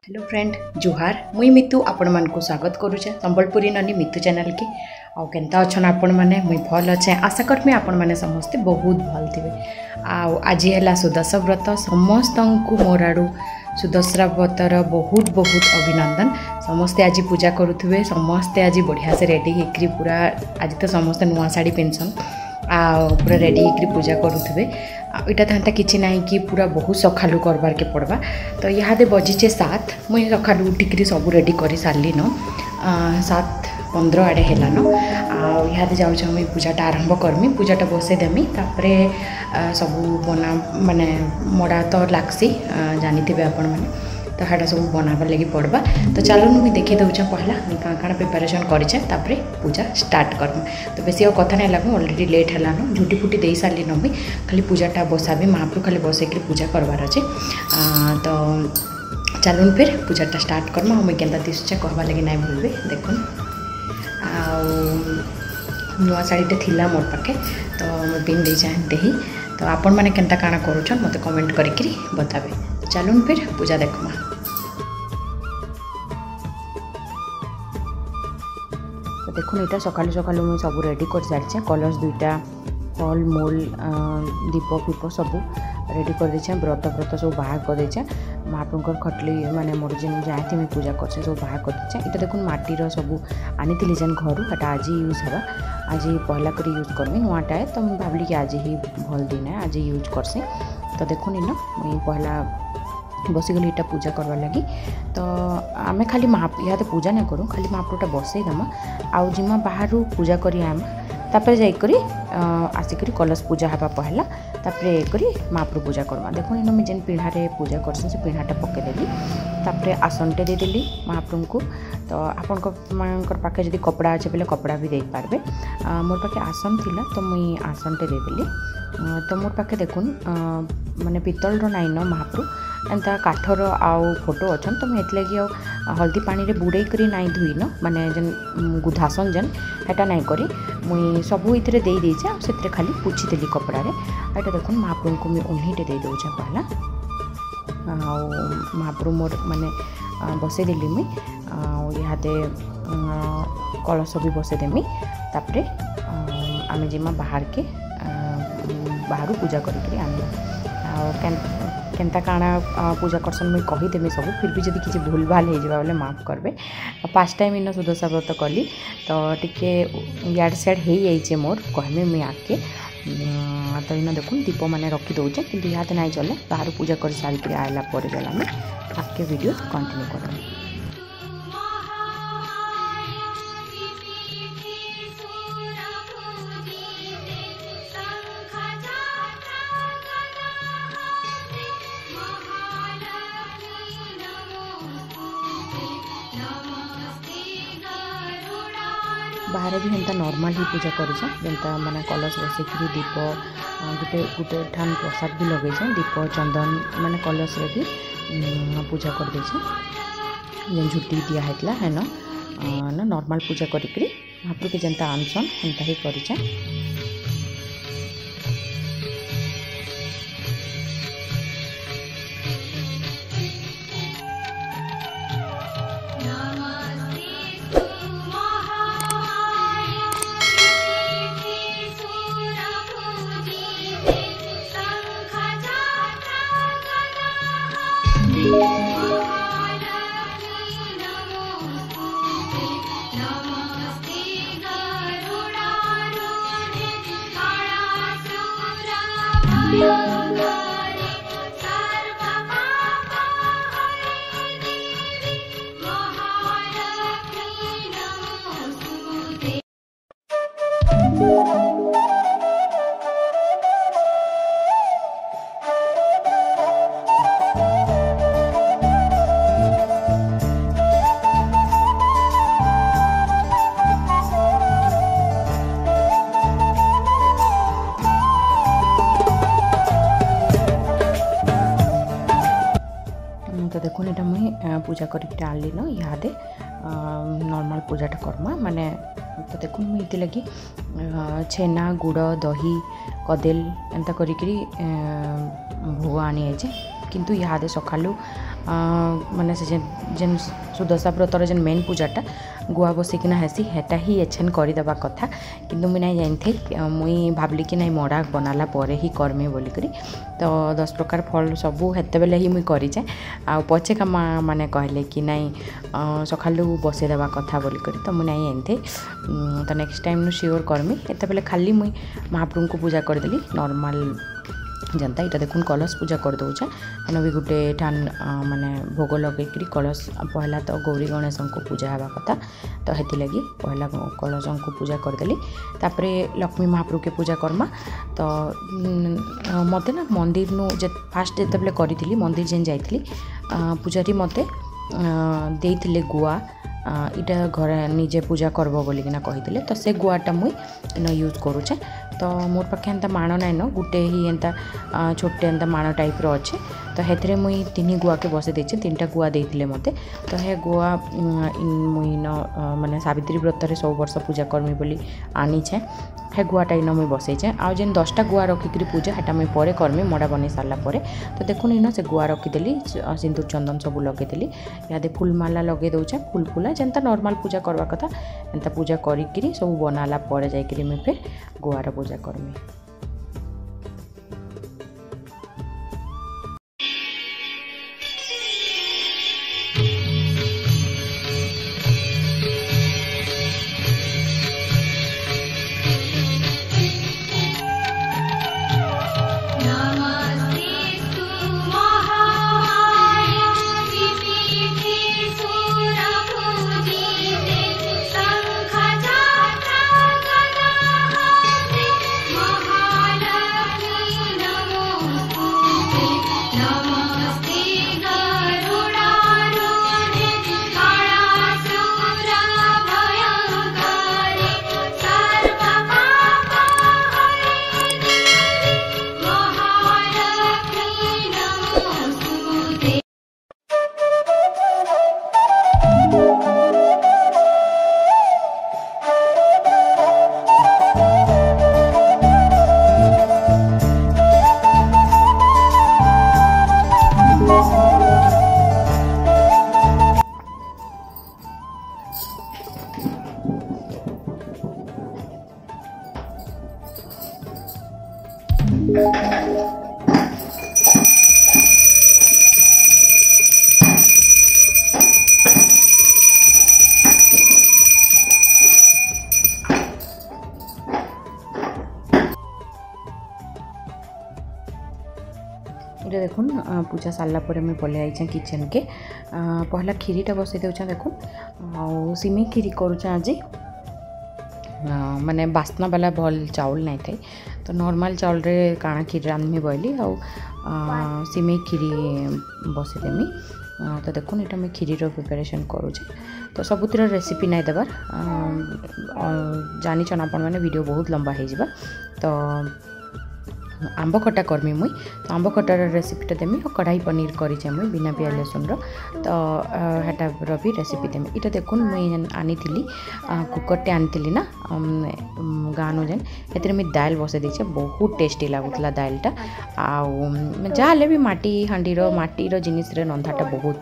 Hello friend जुहार मुई मितु आपण मानकु स्वागत करुचे संबलपुरी ननी मितु चैनल के आउ केनता अछन आपण माने मुई भल अच्छे आशा करमी आपण माने समस्ते बहुत भल थिबे। आउ आज हैला सुदशा व्रत समस्त मोर आड़ू सुदशा व्रतर बहुत बहुत अभिनंदन। समस्ते आज पूजा करुथिबे, समस्ते आज बढ़िया से रेडी हेकरी पूरा आज तो समस्ते नुआ साड़ी पेनसन आ पूरा रेडी हेकरी पूजा करुथिबे। इटा था कि ना कि पूरा बहुत सकालू करबार के पड़वा। तो यहाँ बजीचे 7 मुझे सकालू उठिक सब रेडी कर सारे न 7:15 आड़े है न यहाँ जाऊँ मुझे पूजाटा आरंभ करमी, पूजाटा बसईदेमी तापर सब बना माने मड़ा तो लागसी जानी थे आपण मैंने तो हाँ सब बनाबार लगी पड़वा। तो चलो मुझे देखी दूचे पहला मुझे क्या प्रिपेरेसन करें पूजा स्टार्ट करम। तो बेसी और कथा नहीं लगू अलरेडी लेट है न झुटी फुटी दे सारी न मुई खाली पूजाटा बसाबी महाप्रभु खाली बसैक पूजा करवार अच्छे। तो चलून फिर पूजाटा स्टार्ट करमा मुझे केन्ता दिशुचे कहवा लगे ना भूलबे। देखुन नुआ शाड़ीटे थिला मोर पाखे तो मुझे पिन दे चाहते ही। तो आपण मैंने केन्ता काଣା करूछन मते कमेंट करिकरी बताबे। चलून फिर पूजा देखमा। तो देखुन यहाँ सकालू सकालू मुझे सब रेडी कर सारी कलश 2टा फल मूल दीप फीप सब रेडी कर देचे, व्रत सब बाहर कर देचे। महाप्रभुकर खटली माने मोर जेन जाए मुझे पूजा कर सब बाहर कर देचे। इटा देखुन माटीर सब आनी जेन घर एटा आज यूज है, आज पहला कर यूज करमी नुआटा है। तो मुझे भाविली कि आज ही भल दिन है आज यूज करसे। तो देखुन इन मुझे पहला बसीगली इटा पूजा करवा लगी। तो आमे खाली यहाँ तो पूजा नहीं करूँ खाली महाप्रभुटा बसई दमा आउ जिमा बाहर पूजा करी आम तापर जाइकरी आसिक कलश पूजा हाँ पहला तापर महाप्रभु पूजा करमा। देखो इन मुझे जेन पिढ़ारे पूजा करसे से पिढ़ाटा पकईदेली तापर आसनटे देदेली महाप्रभु को। तो आपंकर पाखे जदि कपड़ा अच्छे बोले कपड़ा भी दे पारबे। मोर पाखे आसन थिला तो मुई आसनटे देदेली। तो मोर पाखे देखुन माने पितल नाई न महाप्रभु एंता काठर आउ फोटो अच्छन। तो मुझे लगी हल्दी पानी रे बुड़े करी नाई धुई न माने जेन गुधासन जेन हेटा नाई करी मुई सबू इतरे दे देचे से खाली पोछी देली कपड़ा रे। एटा देखुन महाप्रभु को मुझे उन्हीटे दे दौचे पहला महाप्रभु मोर माने बसई देली मुई इहादे कलश भी बसईदेमी तापर आमे जिमा बाहर के बाहर पूजा करी आम केनता काଣା पूजा करसन मुझे कहीदेमी सब। फिर भी जब किसी भूल भाल हो जाए माफ करबे। 5 टाइम इन सुदशा व्रत कली तो टिके याड सैड हो जाइए मोर कहमी मुझे आके। तो इन देखुन दीप मैंने रखी दौचे कि यहाँ नहीं चले बाहर पूजा कर सारी आला पर चल आम आगे वीडियो कंटिन्यू कर। बाहर भी हेन्ता नॉर्मल ही पूजा करें जेनता माने कलश बसैक दीप गोटे गोटे ठान प्रसाद भी लगे दीप चंदन माने कलश रे भी पूजा कर देचे जेन झुटी दिया हेतला है ना नॉर्मल पूजा करिकरी महाप्रभु के जेनता आनसन हेन्ता ही करें। तो देखो यहाँ मुझे पूजा कर आनली न इहादे नॉर्मल पूजाटा करमा माने। तो देखो मुझे लगी छेना गुड़ दही कदेल एंता करी भोग आनी किंतु इहादे सकालू माने से जेन सुदशा व्रतर जेन मेन पूजाटा गुआ बसिकिना हेसी हेटा ही एछन करदेवा कथा किंतु मुई नहीं जानते मुई भावली कि नहीं मड़ा बनाला पर ही करमी बोलिक तो 10 प्रकार फल सबू हेते बेले ही मुई करिचे आ पछे का माँ माने कहले कि नहीं सकालू बसईदेवा कथा बोलिक तो मुई नहीं जानते तो नेक्स्ट टाइम श्योर करमी एते बेले खाली मुई महाप्रभु को पूजा करदेली नॉर्मल जनता यहाँ देखुन कलश पूजा कर दौचे एन भी गोटे ठान माने भोग लगे कलश पहला तो गौरी गणेश को पूजा हवा कथा तो हेती लगी पहला कलश को पूजा करदेली तापरे लक्ष्मी महाप्रभु के पूजा करमा तो मते ना मंदिर नु फास्ट जिते करी मंदिर जेन जाइली पूजारी मते देइथिले गुआ इटा घर निजे पूजा करबो बोलिकिना कहिथिले तो से गुआटा मुई इन यूज करूचे तो मोर पाखे एंता माण नाइन गुटे ही एंता छोटे एंता माण टाइप रो अच्छे तो हेतरे मुई 3 गुआ के बसे देचे 3टा गुआ देइथिले मते तो हे गुआ मुई न माने सावित्री व्रत रे 100 वर्ष पूजा करमी बोली आनी छे हे गुआटा इन मुई बसैचे आ जेन 10टा गुआ रखिकरी पूजा हेटा मुई परे करमी मड़ा बनै सारला परे तो देखुन इन से गुआ रखिदेली सिंदूर चंदन सब लगेदेली यादे फूलमाला लगे दउचे फूल फूला जेनता नॉर्मल पूजा करवा कथा एंता पूजा करिकरी सब बनाला परे जाइकरी मैं फिर गुआर पूजा करमी। ये देखुन पूजा सारा पर मुझे पलि आई किचन के पहला खीरीटा बसई दे देखुन आ सिमे खीरी करुचा आज माने बास्ना वाला भल चाउल नहीं थे तो नॉर्मल चाउल रे काଣା खीर रांधमी बोली आ सिमे खीरी बसईदेमी तो देखुन यहाँ मुझे खीरी प्रिपरेशन करुचे तो सबुतिर रेसिपी नहीं देवार जानी आपण मैंने वीडियो बहुत लंबा हो तो आंब खटा करमी मुई तो आंब खटार रेसिपीटा देमी और कढ़ाई पनीर करी मुई बिना पियाज लसुन तो हेटार भी रेसिपी देमी इटा देखुन मुई आनी कुकरटे आनी ना गाँव जेन एतिर मुझे दाल बसई देचे बहुत टेस्टी लगुला दालटा आले भी माटी हांडीर माटीर जिनिस रंधाटा बहुत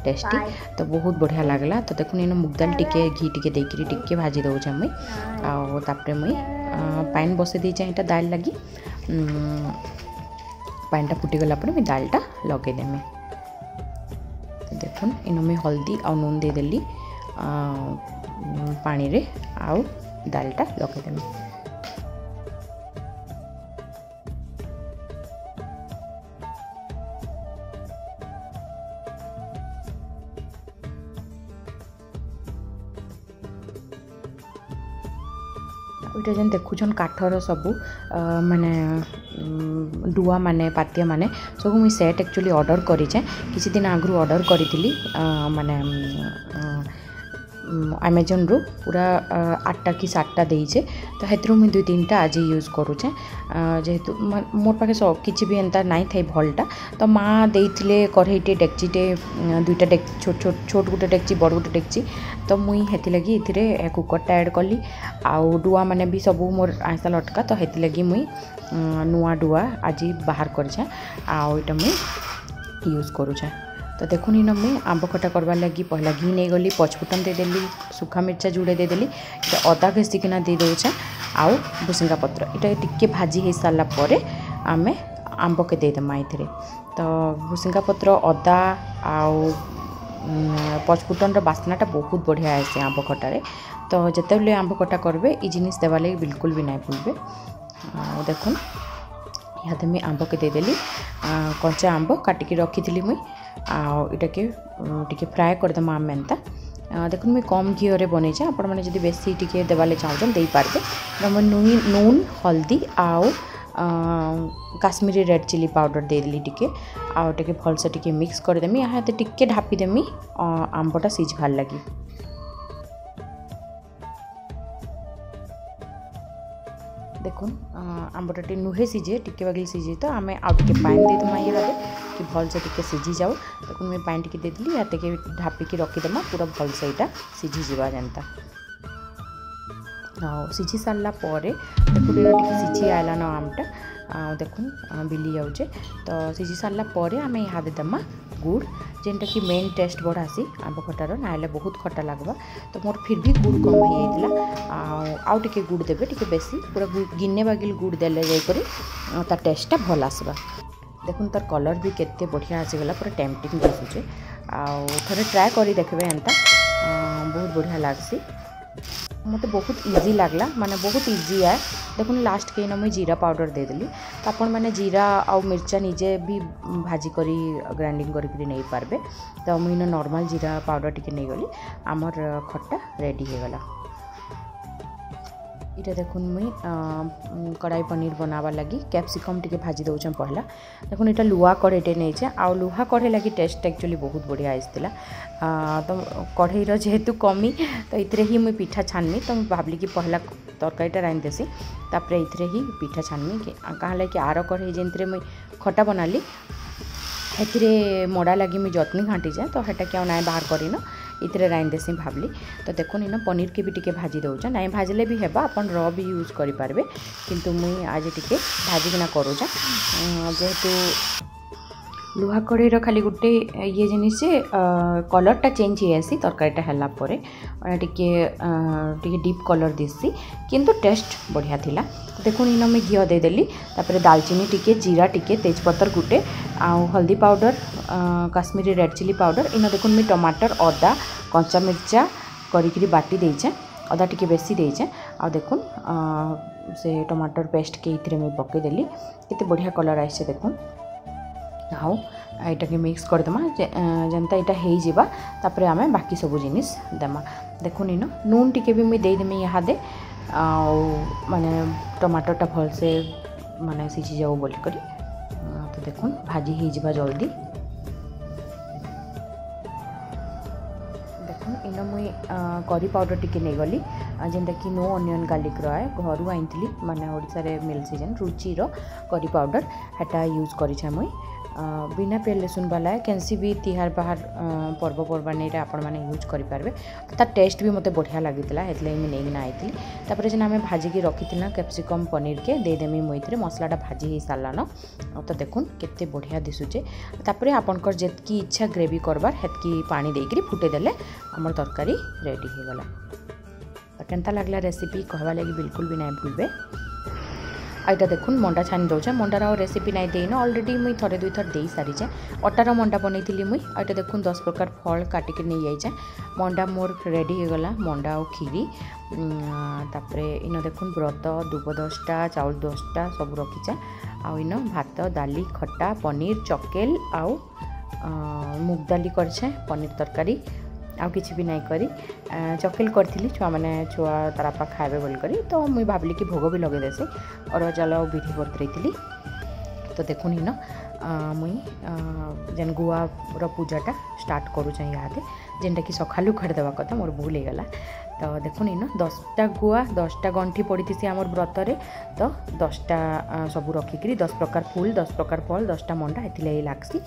टेस्टी तो बहुत बढ़िया लगला तो देखुन इन मुग दाल टिके घी टिके देकरी टिके भाजी दौचे मुई आपर मुई पानी बसई देचे यहाँ दाल लगी पानीटा फुटीगला मुझे दालटा लगेदेमी तो देखुन इन मुझे हल्दी आ नून देदेली पानी रे आउ दालटा लगेदेमी इटा जेन देखुन काठर सबू माने डुआ माने पातिया माने सब मुझे सेट एक्चुअली ऑर्डर करिचे किसी दिन आगु ऑर्डर करी माने अमेजन रू पूरा 8टा कि 7टा देचे तो हेतु मुझे 2-3टा आज यूज करुचे जेहेतु मोर पाखे किसी भी एंता नाई थे भलटा तो माँ देते कढ़ईटे डेक्चीटे 2टा छोट छोट छोट गोटे डेक्ची बड़ गोटे डेक्ची तो मुई हेती लगी इथिरे कुकरटा ऐड कली आउ डुआ माने भी सब मोर आइसा लटका तो हेती लगी मुई नुआ डुआ आज बाहर करछे आउ इटा मुई यूज करुचे तो देखुन इन मुई आंब खटा करवार लगी पहला घी नहीं गली पचफुटन देदेली सुखा मिर्चा जुड़े देदेली अदा घसीकिना दे दौचे आउ भुसुंगा पत्र ये टिके भाजी हो सारा पर आम आंब के देदेमा ये तो भुसुंगा पत्र अदा आउ पचफुटन बास्नाटा बहुत बढ़िया आसे आंब खटार तो जिते आंब खटा करेंगे ये जिनिस देवा लगे बिल्कुल भी नहीं भूलबे। देखुन यहाँ मुझे आंब के देदेली कंचा आंब काटिकी रखी मुई आटा के फ्राए करदेमा आम एंता देखुन मुझे कम घीरे बनई आपण मैंने जब बेसी टी देवाले चाहून दे पारे नून हल्दी आउ काश्मीरी रेड चिली पाउडर देदेली टिके आटे भलसे टिके मिक्स करदेमी यहाँ टिके ढापीदेमी आंबटा सीझबार लगी। देखुन आंबटा टे नुहे सीझे टिके बागिल सीझे तो आम आउ टे पानी देदेमा यहाँ कि भलसे टिके सीझी जाऊ देखुन मुझे पानी टिके देदेली या टे ढापिकी रखीदेमा पूरा भलसे यहाँ सीझी जावा जनता सीझी सारा पर देखुन टे सीझी आएला न आमटा देखुन बिली जाऊे तो सीझी सारा पर आम यहाँ देदेमा गुड़ जेनटा कि मेन टेस्ट बढ़ासी आंब खटार ना बहुत खटा लगवा तो मोर फिर भी गुड़ कम हो आउ टे गुड़ देवे टे बेसी पूरा गिने बागिल गुड़ देले जाकर तार टेस्टा भल आसवा। देखुन तार कलर भी केते बढ़िया आसीगला पूरा टेम्पटिंग दिशुचे थे ट्राए करी देखबे एंता बहुत बढ़िया लगसी मत बहुत इजी लगला माने बहुत इजी है। देखुन लास्ट के मुझे जीरा पाउडर देदेली तो आपण मैंने जीरा आउ मिर्चा निजे भी भाजी करी ग्राइंडिंग करी नहीं पारबे तो मुझे नॉर्मल जीरा पाउडर टिके नहीं गली आमर खट्टा रेडी हो गला। इटा देखुन मुई कढ़ाई पनीर बनावा लगी कैप्सिकम टिके भाजी दौचे पहला देखुन इटा लुहा कढ़ईटे नहीं आउ लुहा कढ़ई लगी टेस्ट एक्चुअली बहुत बढ़िया आसला तो कढ़ईर जेहेतु कमी तो इतरे ही मुई पिठा छानमी तो भावली कि पहला तरकारीटा रांधि देसी तापर इतरे ही पिठा छानमी कहाँ कि आर कढ़ई जेनते मुई खटा बनाली हेतिरे मोड़ा लगी मुई जत्नी घाटी जाए तो हेटा क्या ना बाहर करिन इतरे रांधि देसी भावली तो देखुन इन पनीर के भी टिके भाजी दौचे ना भाजले भी हेबा अपन र भी यूज करें किंतु मुई आज टिके भाजिकिना करूचा जेहेतु लुहा कढ़ईर खाली गोटे ये जिनिस कलरटा चेंज हो आसी तरकारीटा है टिके डीप कलर दिसी किंतु टेस्ट बढ़िया थिला। देखुन इन मैं घी देदेली तापर दालचीनी टिके जीरा टिके तेजपत्तर गुटे आउ हल्दी powder Kashmiri red chilli powder इन देखुन मैं टमाटर अदा कंचा मिर्चा करी बाटी देचे अदा टिके बेसी देचे आ देखुन से टमाटर पेस्ट के इतरे मैं पकईदेली केते बढ़िया कलर आसे देखुन आउ यहाँ के मिक्स करदेमा जनता यहाँ हो तापर आम बाकी सब जिनिस देमा। देखुन इन नून टिके भी मुझे देदेमी यहाँ दे माने टमाटरटा भलसे माने सीझी जाऊ बोलिक तो देखुन भाजी हो जावा जल्दी। देखुन इन मुई करी पाउडर टिके नहीं गली जेनटा कि नो अनियन गार्लिक रहा घर आई माने ओडिसा रे मिल सीजन रुचिर करी पाउडर हेटा यूज करी मुई बिना पियाज लसुन वाला कैंसी भी तिहार बाहर पर्वपर्वाणी आपण मैंने यूज करेंगे तार टेस्ट भी मत बढ़िया लगी मुझे नहीं आई तापर जेना आम भाजिकी रखी कैप्सिकम पनीर के देदेमी मुझे मसलाटा भाजी हो सारान तो देखुन केते बढ़िया दिशुचे तापर आपणकर जेतकी इच्छा ग्रेवी करबार हेतकी पानी देकरी फुटेदेले आमर तरकारी रेडी हो गला। तो केनता लागला रेसिपी कहवा लगी बिल्कुल भी नहीं भूलबे। आईटा देखुन मंडा छानी दौचे मंडार आ रेसिपी नहीं देन अलरेडी मुई थरे दुई थर दे सारी अटार मंडा बनई मुई आईटा देखुन 10 प्रकार फल काटिक नहीं जाए मंडा मोर रेडी हो गला मंडा और खीरी तापर इन देखुन व्रत दुब 10टा चाउल 10टा सब रखीचे आउ इन भात दाली खट्टा पनीर चकेल आउ मुग दाली करछे पनीर तरकारी आउ किसी भी नहीं करी चकेल करी छुआ मैंने छुआ तारापा खाए बोल करी तो मुई भाविली कि भोग भी लगे देसी और जल विधि बतरई तो देखुन इन मुई जेन गुआर पूजाटा स्टार्ट करूँ यहाँ जेनटा कि सकालू करदेवा कथा मोर भूल हो गला। तो देखुन इन 10टा गुआ 10टा गंठी पड़ी थी आमर व्रतरे तो 10टा सबू रखिकी 10 प्रकार फूल 10 प्रकार फल 10टा मंडा ये लागसी।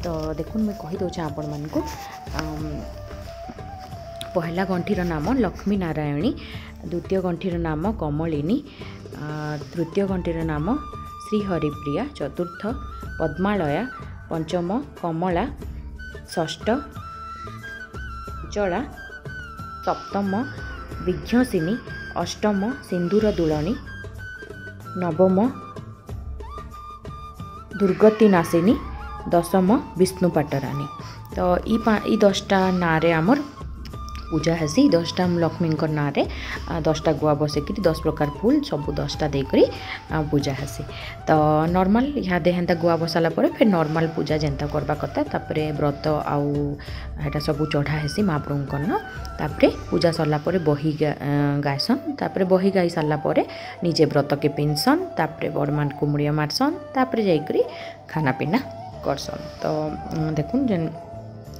तो देखुन मुई कही दौचे आपण मानकु पहला गंठीर नाम लक्ष्मी नारायणी द्वितीय गंठीर नाम कमलिनी तृतीय गंठीर नाम श्री हरिप्रिया चतुर्थ पद्मालया पंचम कमला षष्ठ जला, सप्तम विघ्नसिनी, अष्टम सिंदूर दुलनी, नवम दुर्गति नाशिनी, दशम विष्णु पाटरानी। तो ई 10टा ना रे आमर पूजा हेसी। 10टा लक्ष्मी ना रे 10टा गुआ बसैक 10 प्रकार फूल सब 10टा देकर पूजा हेसी। तो नॉर्मल इहादे हेन्ता गुआ बसाला पर फिर नॉर्मल पूजा जेन्ता करबा कथा तापर व्रत आउ हेटा सब चढ़ा हेसी महाप्रभु न। तापर पूजा सरला पर बही गायसन, तापर बही गाई सारला पर निजे व्रत के पिनसन, तापर बड़मान को मुड़िया मारसन, तापर जाइकरी खाना पीना करसन। तो देखुन जेन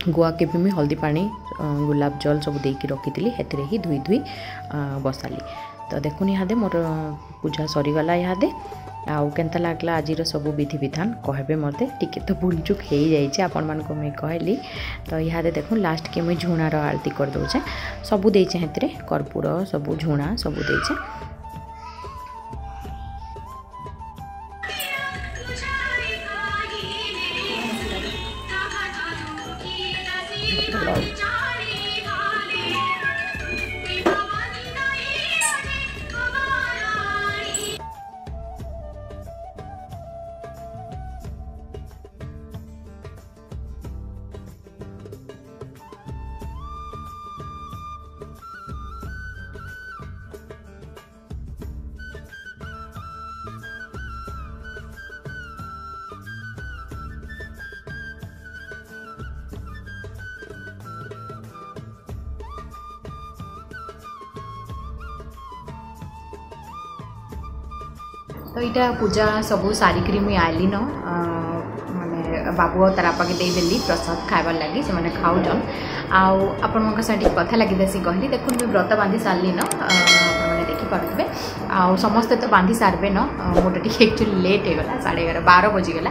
गुआ के भी मुझे हल्दी पानी गुलाब जल सब देकी रखी हेतिरे ही धुई धुई बसाली। तो देखुन इहादे मोर पूजा सरीगला। इहादे आउ केन्ता लागला आज सब विधि विधान कहबे मते टिके तो भूल चुक हो जाइए आपण मानको मैं कहली। तो इहादे देखुन लास्ट के मुझे झुणार आरती कर दौचे सबू देचे हेतिरे कर्पूर सबू झुणा सबू देचे। तो यहाँ पूजा सब सारिकी मुझे आइली न माने बाबू और तार बापा के देदेली प्रसाद खाइबार लगी से मैंने खाऊन आपण कथा लगी देसी कहली। देखो मुझे व्रत बांधी सारे न मैंने देखिपे आउ समस्ते तो बांधी सारे न मोटा टी एक्चुअली लेट होगा 11:30 12 बजीगला।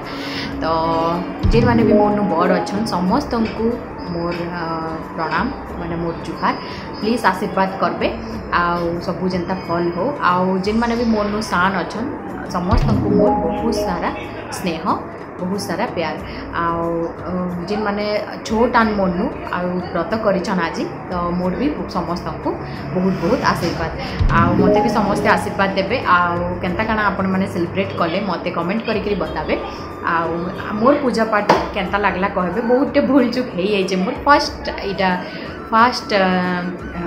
तो जे मैंने भी मोर बड़ अच्छा समस्त को मोर प्रणाम माने मोर जुहार प्लीज आशीर्वाद करबे आउ सबू जेनता फल हो आउ जेन मैंने भी मोर सान अच्छन समस्त को मोर बहुत सारा स्नेह बहुत सारा प्यार आउ जेन मैंने छोटान मोरनु आउ व्रत करिछन आज तो मोर भी समस्त को बहुत बहुत आशीर्वाद आउ मते भी समस्त आशीर्वाद देबे आउ केनता काना आपण माने सेलिब्रेट कले मते कमेंट करिकरी बताबे आउ मोर पूजा पाठ केनता लागला कहबे बहुत भूल चुक हो जाइए। मोर फर्स्ट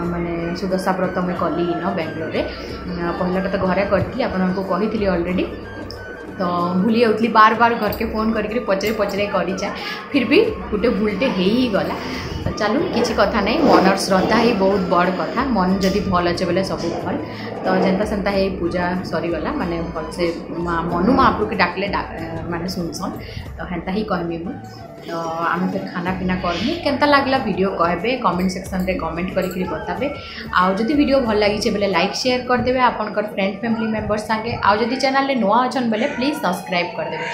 माने सुदशा व्रत मुझे कली न बेंगलोर रे पहलाटा तो घरे करी आपको कही ऑलरेडी। तो भूली जाऊँगी बार बार घर के फोन करके पचरे कर फिर भी गोटे भूलटे हो ही गला। तो चलू किसी कथा नहीं मनर श्रद्धा ही बहुत बड़ कथा मन जदि भल अच्छे बोले सब भल। तो जेनता सेनता है पूजा सरीगला माने भल से मनु महाप्रभु के डाकले माने सुनसन। तो हेन्ता ही कहमी मु। तो आम फिर खाना पीना करमु केनता लागला वीडियो कहबे कमेंट सेक्शन रे कमेंट करिकरी बताबे आउ जदि वीडियो भल लगी बोले लाइक शेयर कर देबे आपनकर फ्रेंड फैमिली मेंबर्स संगे आउ जदि चैनल रे नुआ अछन बोले प्लीज सब्सक्राइब कर देबे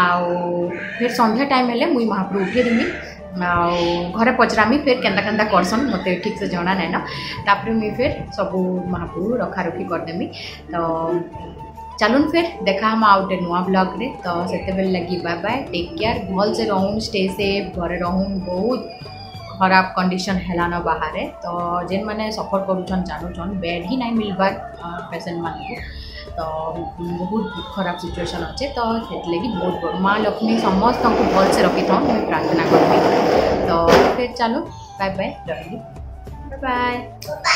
आउ फिर संध्या टाइम हेले मुई महाप्रभु उठे देमी घरे पचरामी फिर केन्ता केन्ता करसन मते ठीक से जाना नहीं ना तापर मुई फिर सबू महाप्रभु रखा रखी करदेमी। तो चलून फिर देखा हम आउटे नुआ ब्लॉग रे। तो से लगी बाय बाय टेक केयर भल से रहूँ स्टे सेफ घरे रहूँ बहुत खराब कंडीशन है न बाहर। तो जेन मैंने सफर करुछन जानूछन बेड ही नहीं मिलबार पेसेंट मान को तो बहुत खराब सिचुएशन अच्छे। तो से बहुत बड़ माँ लक्ष्मी समस्त को भल से रखी था मैं प्रार्थना करी। तो फिर चलो बाय बाय रही बाय बाय।